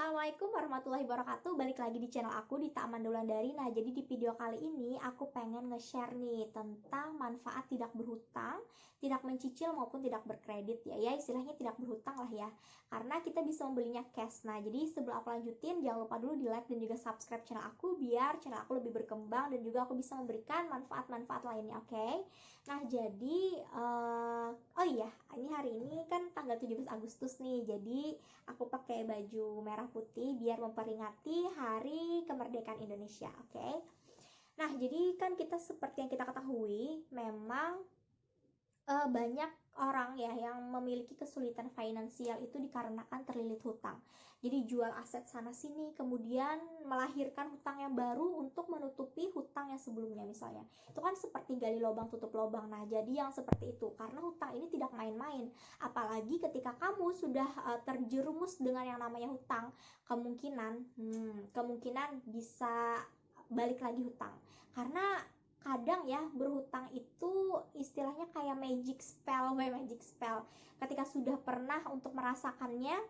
Assalamualaikum warahmatullahi wabarakatuh. Balik lagi di channel aku di Taman Wulandari. Nah, jadi di video kali ini aku pengen nge-share nih tentang manfaat tidak berhutang, tidak mencicil maupun tidak berkredit ya. Ya, istilahnya tidak berhutang lah ya. Karena kita bisa membelinya cash. Nah, jadi sebelum aku lanjutin, jangan lupa dulu di like dan juga subscribe channel aku biar channel aku lebih berkembang dan juga aku bisa memberikan manfaat-manfaat lainnya, oke? Nah, jadi oh iya, ini hari ini kan tanggal 17 Agustus nih. Jadi aku pakai baju merah putih biar memperingati Hari Kemerdekaan Indonesia, oke? Nah, jadi kan kita seperti yang kita ketahui, memang banyak orang ya yang memiliki kesulitan finansial itu dikarenakan terlilit hutang. Jadi jual aset sana sini, kemudian melahirkan hutang yang baru untuk menutupi hutang yang sebelumnya misalnya. Itu kan seperti gali lubang tutup lubang. Nah, jadi yang seperti itu karena hutang ini tidak main-main. Apalagi ketika kamu sudah terjerumus dengan yang namanya hutang, kemungkinan bisa balik lagi hutang. Karena kadang ya berhutang itu istilahnya kayak magic spell. Ketika sudah pernah untuk merasakannya,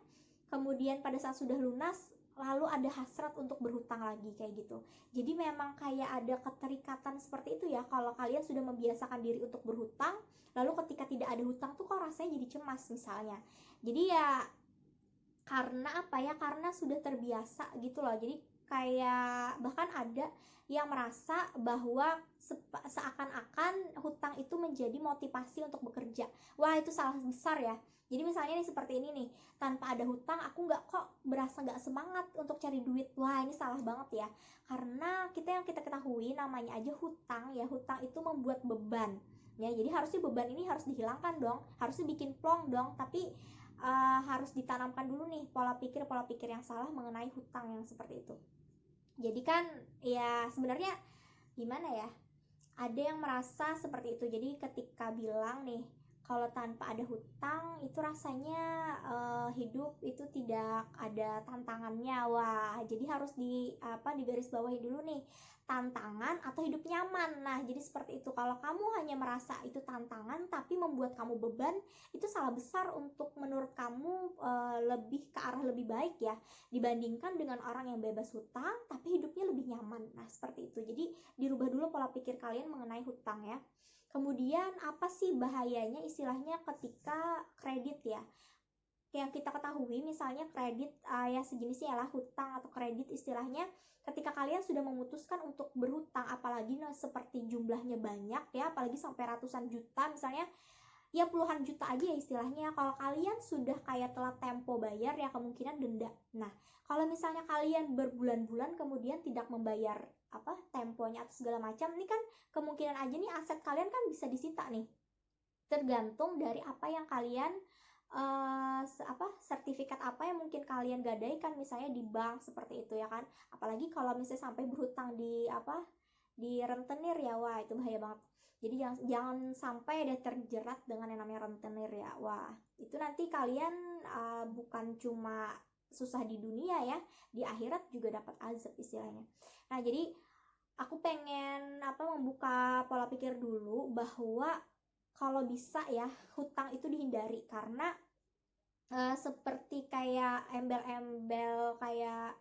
kemudian pada saat sudah lunas lalu ada hasrat untuk berhutang lagi kayak gitu. Jadi memang kayak ada keterikatan seperti itu ya. Kalau kalian sudah membiasakan diri untuk berhutang, lalu ketika tidak ada hutang tuh kok rasanya jadi cemas misalnya. Jadi ya karena apa ya, karena sudah terbiasa gitu loh. Jadi kayak bahkan ada yang merasa bahwa seakan-akan hutang itu menjadi motivasi untuk bekerja. Wah, itu salah besar ya. Jadi misalnya nih seperti ini nih, tanpa ada hutang aku nggak kok berasa nggak semangat untuk cari duit. Wah, ini salah banget ya. Karena yang kita ketahui namanya aja hutang ya, hutang itu membuat beban ya. Jadi harusnya beban ini harus dihilangkan dong, harusnya bikin plong dong. Tapi harus ditanamkan dulu nih pola pikir yang salah mengenai hutang yang seperti itu. Jadi kan ya sebenarnya gimana ya, ada yang merasa seperti itu. Jadi ketika bilang nih kalau tanpa ada hutang itu rasanya hidup itu tidak ada tantangannya. Wah, jadi harus digaris bawahi dulu nih, tantangan atau hidup nyaman. Nah, jadi seperti itu. Kalau kamu hanya merasa itu tantangan tapi membuat kamu beban, itu salah besar untuk menurut kamu lebih ke arah lebih baik ya dibandingkan dengan orang yang bebas hutang tapi hidupnya lebih nyaman. Nah, seperti itu. Jadi dirubah dulu pola pikir kalian mengenai hutang ya. Kemudian apa sih bahayanya istilahnya ketika kredit ya? Yang kita ketahui misalnya kredit ya sejenisnya lah hutang atau kredit istilahnya, ketika kalian sudah memutuskan untuk berhutang, apalagi seperti jumlahnya banyak ya, apalagi sampai ratusan juta misalnya, ya puluhan juta aja ya istilahnya. Kalau kalian sudah kayak telat tempo bayar ya kemungkinan denda. Nah, kalau misalnya kalian berbulan-bulan kemudian tidak membayar temponya atau segala macam, ini kan kemungkinan aja nih aset kalian kan bisa disita nih. Tergantung dari apa yang kalian sertifikat apa yang mungkin kalian gadaikan misalnya di bank seperti itu ya kan. Apalagi kalau misalnya sampai berhutang di rentenir ya, wah itu bahaya banget. Jadi jangan sampai ada terjerat dengan yang namanya rentenir ya. Wah, itu nanti kalian bukan cuma susah di dunia ya, di akhirat juga dapat azab istilahnya. Nah, jadi aku pengen membuka pola pikir dulu bahwa kalau bisa ya hutang itu dihindari. Karena seperti kayak embel-embel kayak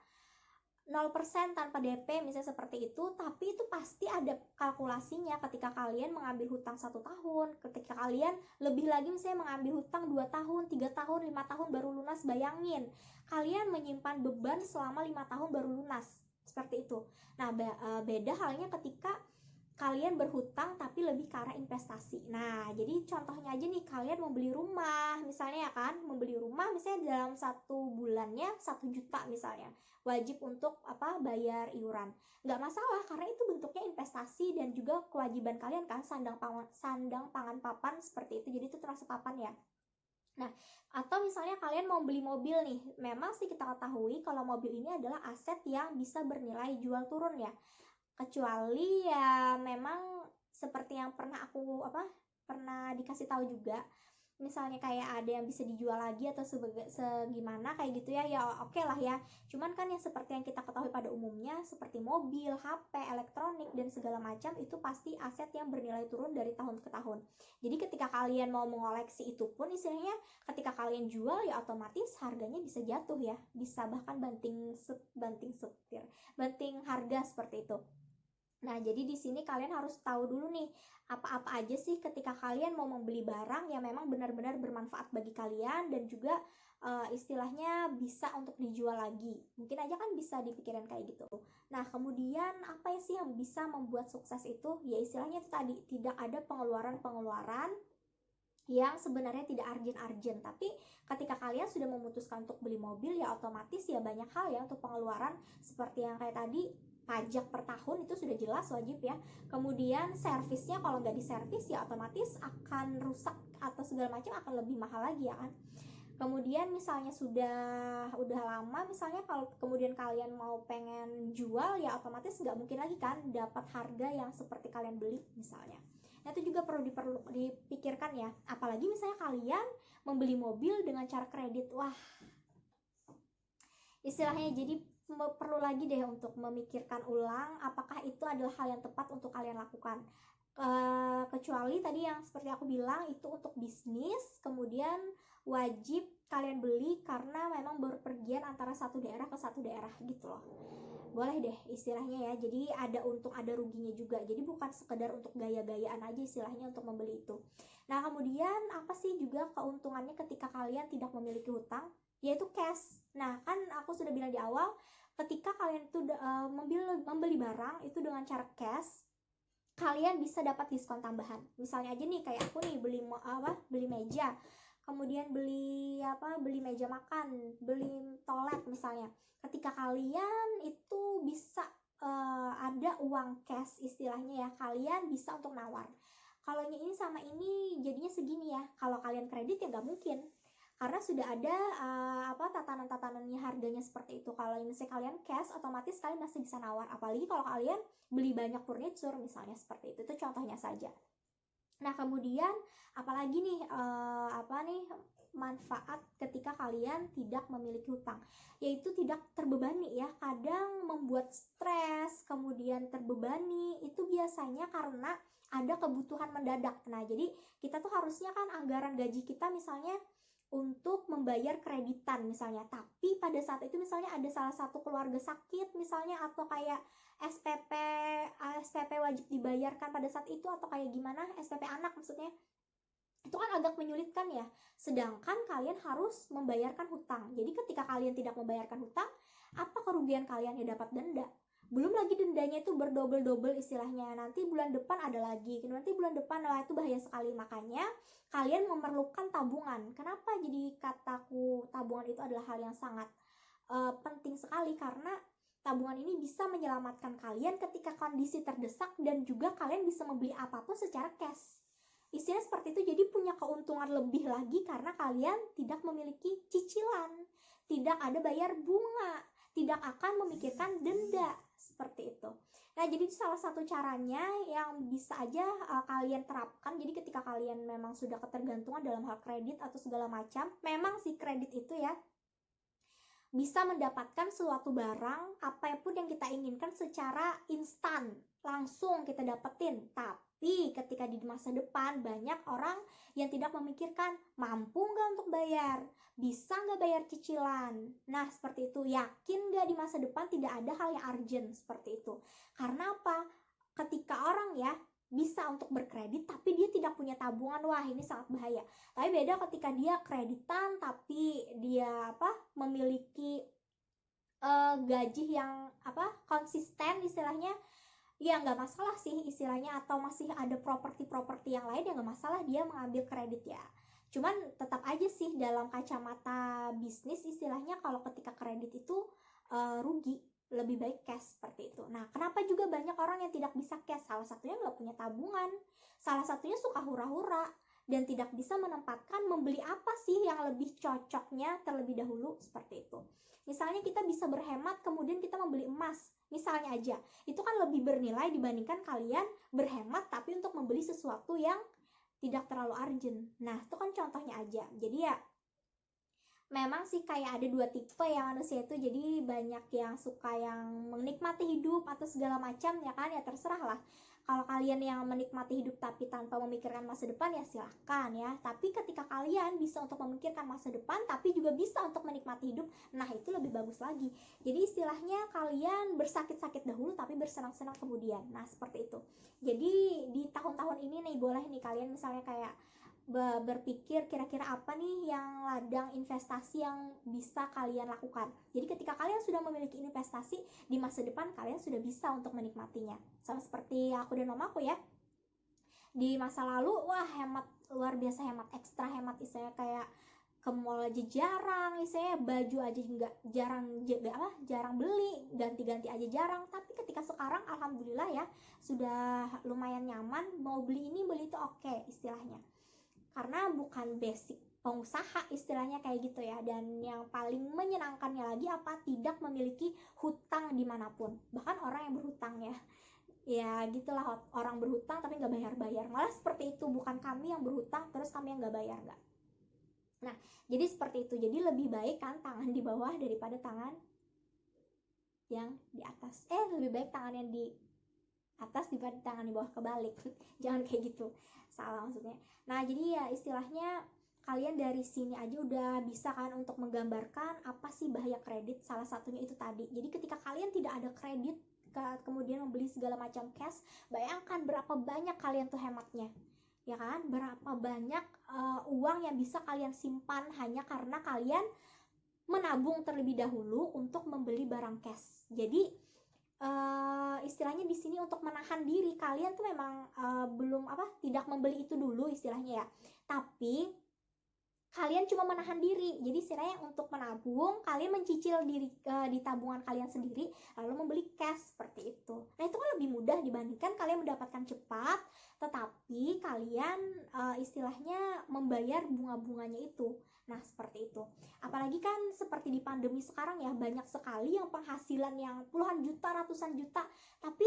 0% tanpa DP misalnya seperti itu, tapi itu pasti ada kalkulasinya ketika kalian mengambil hutang 1 tahun, ketika kalian lebih lagi misalnya mengambil hutang 2 tahun, 3 tahun, 5 tahun baru lunas. Bayangin, kalian menyimpan beban selama 5 tahun baru lunas, seperti itu. Nah, beda halnya ketika kalian berhutang tapi lebih ke arah investasi. Nah, jadi contohnya aja nih, kalian membeli rumah misalnya ya kan, membeli rumah misalnya dalam 1 bulannya 1 juta misalnya, wajib untuk bayar iuran. Nggak masalah karena itu bentuknya investasi dan juga kewajiban kalian kan, sandang pangan papan seperti itu. Jadi itu termasuk papan ya. Nah, atau misalnya kalian mau beli mobil nih, memang sih kita ketahui kalau mobil ini adalah aset yang bisa bernilai jual turun ya. Kecuali ya memang seperti yang pernah dikasih tahu juga, misalnya kayak ada yang bisa dijual lagi atau segimana kayak gitu ya, ya oke lah ya. Cuman kan yang seperti yang kita ketahui pada umumnya, seperti mobil, HP, elektronik dan segala macam itu pasti aset yang bernilai turun dari tahun ke tahun. Jadi ketika kalian mau mengoleksi itu pun istilahnya ketika kalian jual ya otomatis harganya bisa jatuh ya, bisa bahkan banting harga seperti itu. Nah, jadi di sini kalian harus tahu dulu nih, apa-apa aja sih ketika kalian mau membeli barang yang memang benar-benar bermanfaat bagi kalian dan juga istilahnya bisa untuk dijual lagi. Mungkin aja kan bisa dipikirin kayak gitu. Nah, kemudian apa sih yang bisa membuat sukses itu? Ya istilahnya itu tadi, tidak ada pengeluaran-pengeluaran yang sebenarnya tidak urgent, tapi ketika kalian sudah memutuskan untuk beli mobil ya otomatis ya banyak hal ya untuk pengeluaran seperti yang kayak tadi, pajak per tahun itu sudah jelas wajib ya. Kemudian servisnya kalau nggak diservis ya otomatis akan rusak atau segala macam akan lebih mahal lagi ya kan. Kemudian misalnya udah lama misalnya kalau kemudian kalian mau pengen jual ya otomatis nggak mungkin lagi kan dapat harga yang seperti kalian beli misalnya. Nah itu juga perlu dipikirkan ya, apalagi misalnya kalian membeli mobil dengan cara kredit. Wah, istilahnya jadi perlu lagi deh untuk memikirkan ulang apakah itu adalah hal yang tepat untuk kalian lakukan. Kecuali tadi yang seperti aku bilang itu untuk bisnis, kemudian wajib kalian beli karena memang berpergian antara satu daerah ke satu daerah gitu loh. Boleh deh istilahnya ya, jadi ada untung ada ruginya juga, jadi bukan sekedar untuk gaya-gayaan aja istilahnya untuk membeli itu. Nah kemudian apa sih juga keuntungannya ketika kalian tidak memiliki hutang, yaitu cash. Nah kan aku sudah bilang di awal, ketika kalian itu membeli barang itu dengan cara cash, kalian bisa dapat diskon tambahan. Misalnya aja nih kayak aku nih beli meja, kemudian beli meja makan, beli toilet misalnya. Ketika kalian itu bisa ada uang cash istilahnya ya, kalian bisa untuk nawar. Kalau ini sama ini jadinya segini ya. Kalau kalian kredit ya nggak mungkin, karena sudah ada tatanan-tatanannya harganya seperti itu. Kalau misalnya kalian cash otomatis kalian masih bisa nawar, apalagi kalau kalian beli banyak furniture misalnya seperti itu contohnya saja. Nah kemudian apalagi nih manfaat ketika kalian tidak memiliki hutang, yaitu tidak terbebani ya. Kadang membuat stres kemudian terbebani itu biasanya karena ada kebutuhan mendadak. Nah jadi kita tuh harusnya kan anggaran gaji kita misalnya untuk membayar kreditan misalnya, tapi pada saat itu misalnya ada salah satu keluarga sakit misalnya, atau kayak SPP wajib dibayarkan pada saat itu, atau kayak gimana SPP anak maksudnya, itu kan agak menyulitkan ya, sedangkan kalian harus membayarkan hutang. Jadi ketika kalian tidak membayarkan hutang, apa kerugian kalian? Ya dapat denda. Belum lagi dendanya itu berdobel-dobel istilahnya, nanti bulan depan ada lagi, nanti bulan depan, lah itu bahaya sekali. Makanya kalian memerlukan tabungan. Kenapa jadi kataku tabungan itu adalah hal yang sangat penting sekali, karena tabungan ini bisa menyelamatkan kalian ketika kondisi terdesak dan juga kalian bisa membeli apapun secara cash. Istilah seperti itu, jadi punya keuntungan lebih lagi karena kalian tidak memiliki cicilan, tidak ada bayar bunga, tidak akan memikirkan denda seperti itu. Nah jadi itu salah satu caranya yang bisa aja kalian terapkan. Jadi ketika kalian memang sudah ketergantungan dalam hal kredit atau segala macam, memang si kredit itu ya bisa mendapatkan suatu barang apapun yang kita inginkan secara instan, langsung kita dapetin. Tapi ketika di masa depan banyak orang yang tidak memikirkan mampu nggak untuk bayar, bisa nggak bayar cicilan. Nah seperti itu, yakin nggak di masa depan tidak ada hal yang urgent seperti itu. Karena apa? Ketika orang ya bisa untuk berkredit tapi dia tidak punya tabungan, wah ini sangat bahaya. Tapi beda ketika dia kreditan tapi dia memiliki gaji yang konsisten istilahnya, ya nggak masalah sih istilahnya, atau masih ada properti yang lain ya nggak masalah dia mengambil kredit ya. Cuman tetap aja sih dalam kacamata bisnis istilahnya, kalau ketika kredit itu rugi, lebih baik cash seperti itu. Nah kenapa juga banyak orang yang tidak bisa cash? Salah satunya nggak punya tabungan, salah satunya suka hura-hura dan tidak bisa menempatkan membeli apa sih yang lebih cocoknya terlebih dahulu seperti itu. Misalnya kita bisa berhemat kemudian kita membeli emas misalnya aja, itu kan lebih bernilai dibandingkan kalian berhemat tapi untuk membeli sesuatu yang tidak terlalu urgent. Nah, itu kan contohnya aja. Jadi ya memang sih kayak ada dua tipe ya manusia itu. Jadi banyak yang suka yang menikmati hidup atau segala macam ya kan, ya terserah lah. Kalau kalian yang menikmati hidup tapi tanpa memikirkan masa depan ya silahkan ya. Tapi ketika kalian bisa untuk memikirkan masa depan tapi juga bisa untuk menikmati hidup, nah itu lebih bagus lagi. Jadi istilahnya kalian bersakit-sakit dahulu tapi bersenang-senang kemudian. Nah seperti itu. Jadi di tahun-tahun ini nih boleh nih kalian misalnya kayak berpikir kira-kira apa nih yang ladang investasi yang bisa kalian lakukan. Jadi ketika kalian sudah memiliki investasi, di masa depan kalian sudah bisa untuk menikmatinya. Sama seperti aku dan mamaku ya. Di masa lalu, wah hemat, luar biasa hemat, ekstra hemat istilahnya, kayak ke mall aja jarang, istilahnya baju aja nggak jarang beli, ganti-ganti aja jarang. Tapi ketika sekarang alhamdulillah ya sudah lumayan nyaman, mau beli ini beli itu oke istilahnya. Karena bukan basic pengusaha istilahnya kayak gitu ya. Dan yang paling menyenangkannya lagi apa, tidak memiliki hutang dimanapun. Bahkan orang yang berhutang ya gitulah, orang berhutang tapi nggak bayar-bayar, malah seperti itu. Bukan kami yang berhutang terus kami yang nggak bayar, nggak. Nah jadi seperti itu. Jadi lebih baik kan tangan di bawah daripada tangan yang di atas. Lebih baik tangan yang di atas daripada tangan di bawah, kebalik. Jangan kayak gitu, salah maksudnya. Nah jadi ya istilahnya kalian dari sini aja udah bisa kan untuk menggambarkan apa sih bahaya kredit. Salah satunya itu tadi. Jadi ketika kalian tidak ada kredit kemudian membeli segala macam cash, bayangkan berapa banyak kalian tuh hematnya, ya kan? Berapa banyak uang yang bisa kalian simpan hanya karena kalian menabung terlebih dahulu untuk membeli barang cash. Jadi istilahnya di sini untuk menahan diri kalian tuh memang belum tidak membeli itu dulu istilahnya ya, tapi kalian cuma menahan diri. Jadi istilahnya untuk menabung, kalian mencicil diri di tabungan kalian sendiri lalu membeli cash seperti itu. Nah itu kan lebih mudah dibandingkan kalian mendapatkan cepat tetapi kalian istilahnya membayar bunga-bunganya itu. Nah seperti itu. Apalagi kan seperti di pandemi sekarang ya, banyak sekali yang penghasilan yang puluhan juta, ratusan juta, tapi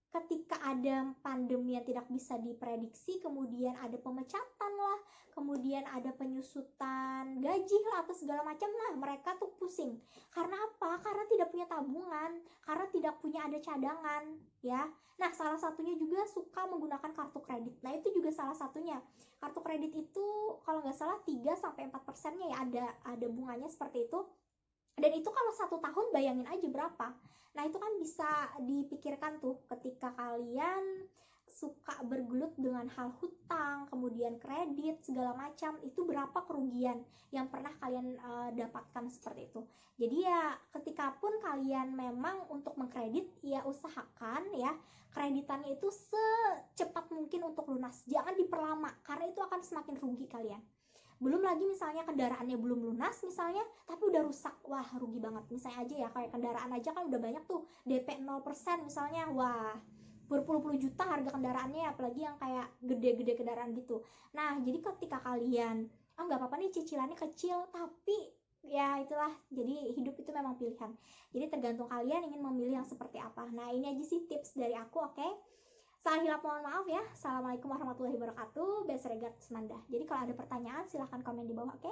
ketika ada pandemi yang tidak bisa diprediksi, kemudian ada pemecatan lah, kemudian ada penyusutan gaji lah atau segala macam, nah mereka tuh pusing. Karena apa? Karena tidak punya tabungan, karena tidak punya ada cadangan ya. Nah salah satunya juga suka menggunakan kartu kredit. Nah itu juga salah satunya. Kartu kredit itu kalau nggak salah 3-4% ya ada bunganya seperti itu. Dan itu kalau 1 tahun bayangin aja berapa. Nah itu kan bisa dipikirkan tuh ketika kalian suka bergelut dengan hal hutang, kemudian kredit, segala macam, itu berapa kerugian yang pernah kalian dapatkan seperti itu. Jadi ya ketika pun kalian memang untuk mengkredit, ya usahakan ya kreditannya itu secepat mungkin untuk lunas. Jangan diperlama karena itu akan semakin rugi kalian. Belum lagi misalnya kendaraannya belum lunas misalnya tapi udah rusak, wah rugi banget. Misalnya aja ya kayak kendaraan aja kan udah banyak tuh DP 0% misalnya, wah berpuluh-puluh juta harga kendaraannya, apalagi yang kayak gede-gede kendaraan gitu. Nah jadi ketika kalian nggak apa-apa nih cicilannya kecil, tapi ya itulah, jadi hidup itu memang pilihan. Jadi tergantung kalian ingin memilih yang seperti apa. Nah ini aja sih tips dari aku, oke? Salah hilap mohon maaf ya. Assalamualaikum warahmatullahi wabarakatuh. Best regards Manda. Jadi kalau ada pertanyaan silahkan komen di bawah, oke?